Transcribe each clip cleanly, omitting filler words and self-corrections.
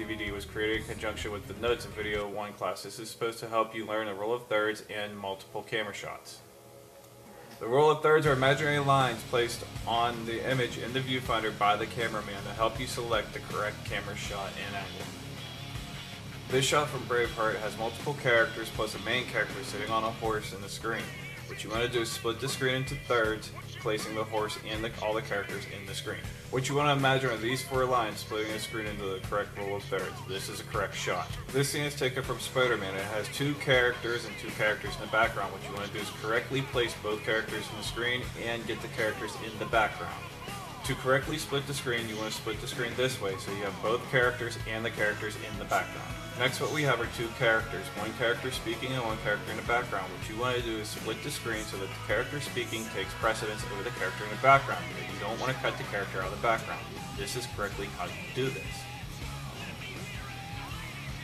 DVD was created in conjunction with the Notes in Video 1 class. This is supposed to help you learn the rule of thirds and multiple camera shots. The rule of thirds are imaginary lines placed on the image in the viewfinder by the cameraman to help you select the correct camera shot and angle. This shot from Braveheart has multiple characters plus a main character sitting on a horse in the screen. What you want to do is split the screen into thirds, placing the horse and all the characters in the screen. What you want to imagine are these 4 lines splitting the screen into the correct rule of thirds. This is a correct shot. This scene is taken from Spider-Man. It has 2 characters and 2 characters in the background. What you want to do is correctly place both characters in the screen and get the characters in the background. To correctly split the screen, you want to split the screen this way so you have both characters and the characters in the background. Next, what we have are 2 characters, 1 character speaking and 1 character in the background. What you want to do is split the screen so that the character speaking takes precedence over the character in the background. You don't want to cut the character out of the background. This is correctly how you do this.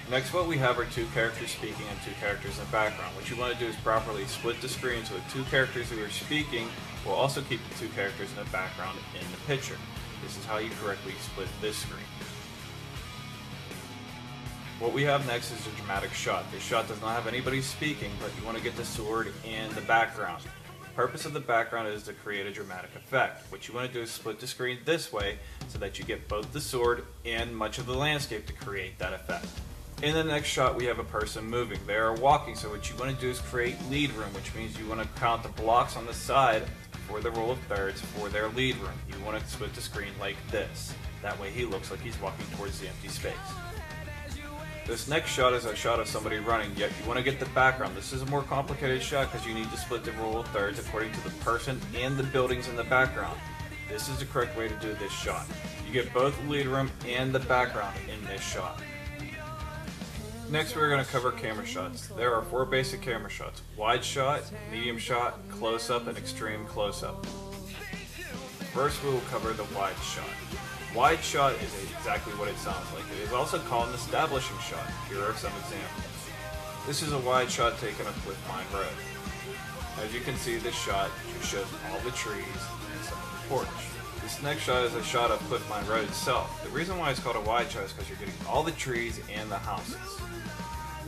Next, what we have are 2 characters speaking and 2 characters in the background. What you want to do is properly split the screen so the 2 characters who are speaking will also keep the 2 characters in the background in the picture. This is how you correctly split this screen. What we have next is a dramatic shot. This shot does not have anybody speaking, but you want to get the sword in the background. The purpose of the background is to create a dramatic effect. What you want to do is split the screen this way so that you get both the sword and much of the landscape to create that effect. In the next shot, we have a person moving. They are walking, so what you want to do is create lead room, which means you want to count the blocks on the side for the rule of thirds for their lead room. You want to split the screen like this. That way he looks like he's walking towards the empty space. This next shot is a shot of somebody running, yet you want to get the background. This is a more complicated shot because you need to split the rule of thirds according to the person and the buildings in the background. This is the correct way to do this shot. You get both the lead room and the background in this shot. Next, we're going to cover camera shots. There are 4 basic camera shots: wide shot, medium shot, close-up, and extreme close-up. First, we will cover the wide shot. Wide shot is exactly what it sounds like. It is also called an establishing shot. Here are some examples. This is a wide shot taken of Cliff Mine Road. As you can see, this shot just shows all the trees and some of the porch. This next shot is a shot of Cliff Mine Road itself. The reason why it's called a wide shot is because you're getting all the trees and the houses.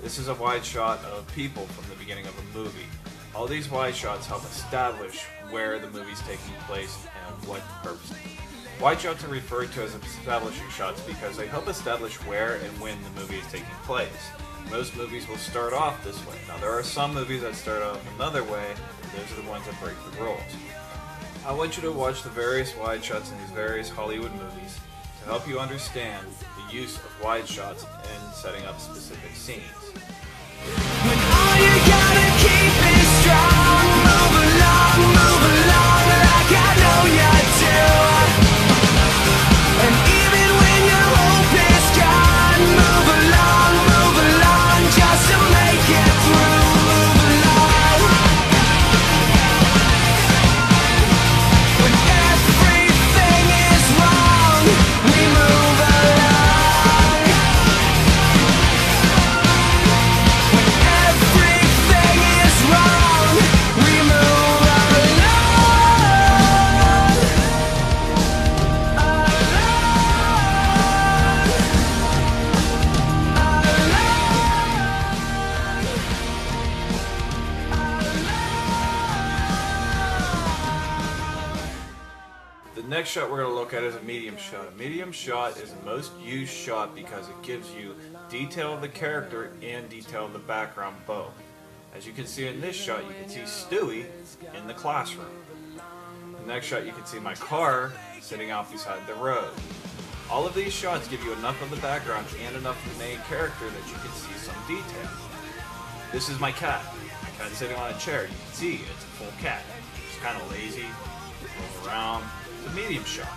This is a wide shot of people from the beginning of a movie. All these wide shots help establish where the movie is taking place and what purpose. Wide shots are referred to as establishing shots because they help establish where and when the movie is taking place. Most movies will start off this way. Now, there are some movies that start off another way, and those are the ones that break the rules. I want you to watch the various wide shots in these various Hollywood movies to help you understand the use of wide shots in setting up specific scenes. The next shot we're going to look at is a medium shot. A medium shot is the most used shot because it gives you detail of the character and detail of the background both. As you can see in this shot, you can see Stewie in the classroom. The next shot, you can see my car sitting out beside the road. All of these shots give you enough of the background and enough of the main character that you can see some detail. This is my cat. My cat's sitting on a chair. You can see it's a full cat. It's kind of lazy, rolls around. It's a medium shot.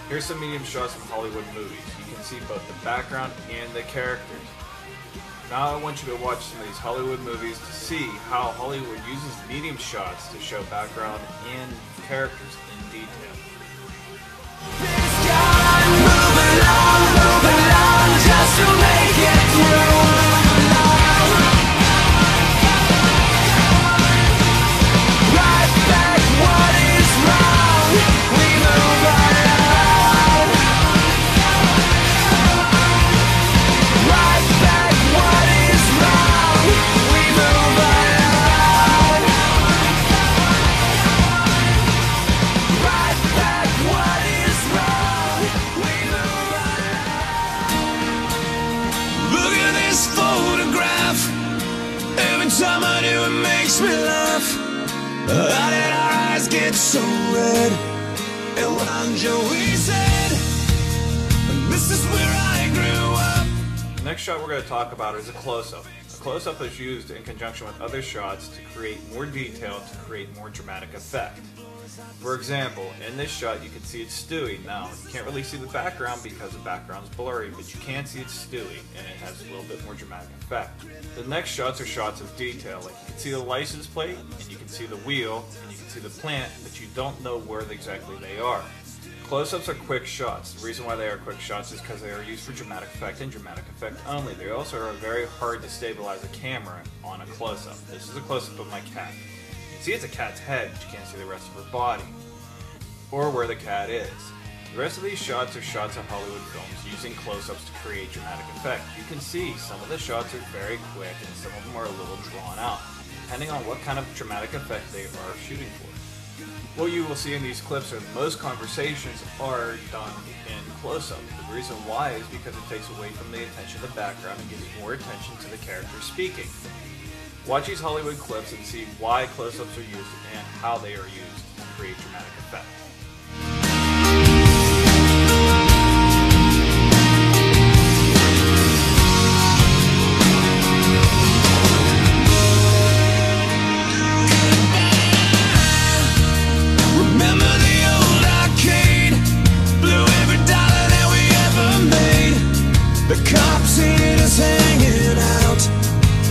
Here's some medium shots from Hollywood movies. You can see both the background and the characters. Now I want you to watch some of these Hollywood movies to see how Hollywood uses medium shots to show background and characters in detail. Just to make it through. time I do, it makes me laugh. How did our eyes get so red? And when Joey said, this is where I grew up. The next shot we're going to talk about is a close-up. A close-up is used in conjunction with other shots to create more detail, to create more dramatic effect. For example, in this shot you can see it's Stewie. Now, you can't really see the background because the background's blurry, but you can see it's Stewie, and it has a little bit more dramatic effect. The next shots are shots of detail, like you can see the license plate, and you can see the wheel, and you can see the plant, but you don't know where exactly they are. Close-ups are quick shots. The reason why they are quick shots is because they are used for dramatic effect and dramatic effect only. They also are very hard to stabilize a camera on a close-up. This is a close-up of my cat. You can see it's a cat's head, but you can't see the rest of her body, or where the cat is. The rest of these shots are shots of Hollywood films using close-ups to create dramatic effect. You can see some of the shots are very quick and some of them are a little drawn out, depending on what kind of dramatic effect they are shooting for. What you will see in these clips are most conversations are done in close-up. The reason why is because it takes away from the attention of the background and gives more attention to the character speaking. Watch these Hollywood clips and see why close-ups are used and how they are used to create dramatic effect.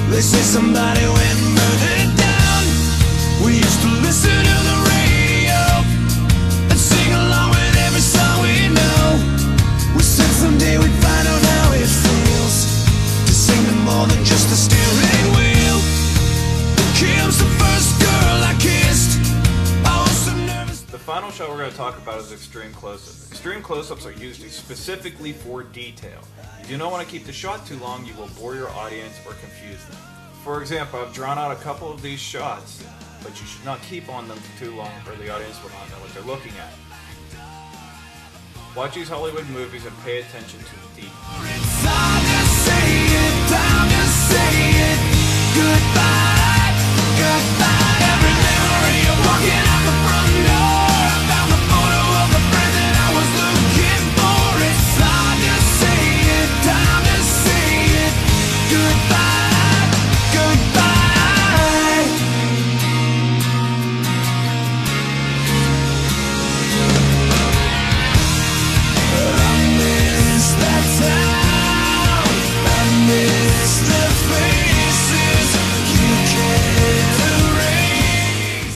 They say somebody went and burned it down. We used to listen to the radio and sing along with every song we know. We said someday we'd find out how it feels to sing to more than just a steering wheel. Kim's the first girl I kissed. I was so nervous. The final shot we're going to talk about is extreme close-ups. Extreme close-ups are used specifically for detail. If you don't want to keep the shot too long, you will bore your audience or confuse them. For example, I've drawn out a couple of these shots, but you should not keep on them for too long or the audience will not know what they're looking at. Watch these Hollywood movies and pay attention to the detail. It's time to say it, time to say it.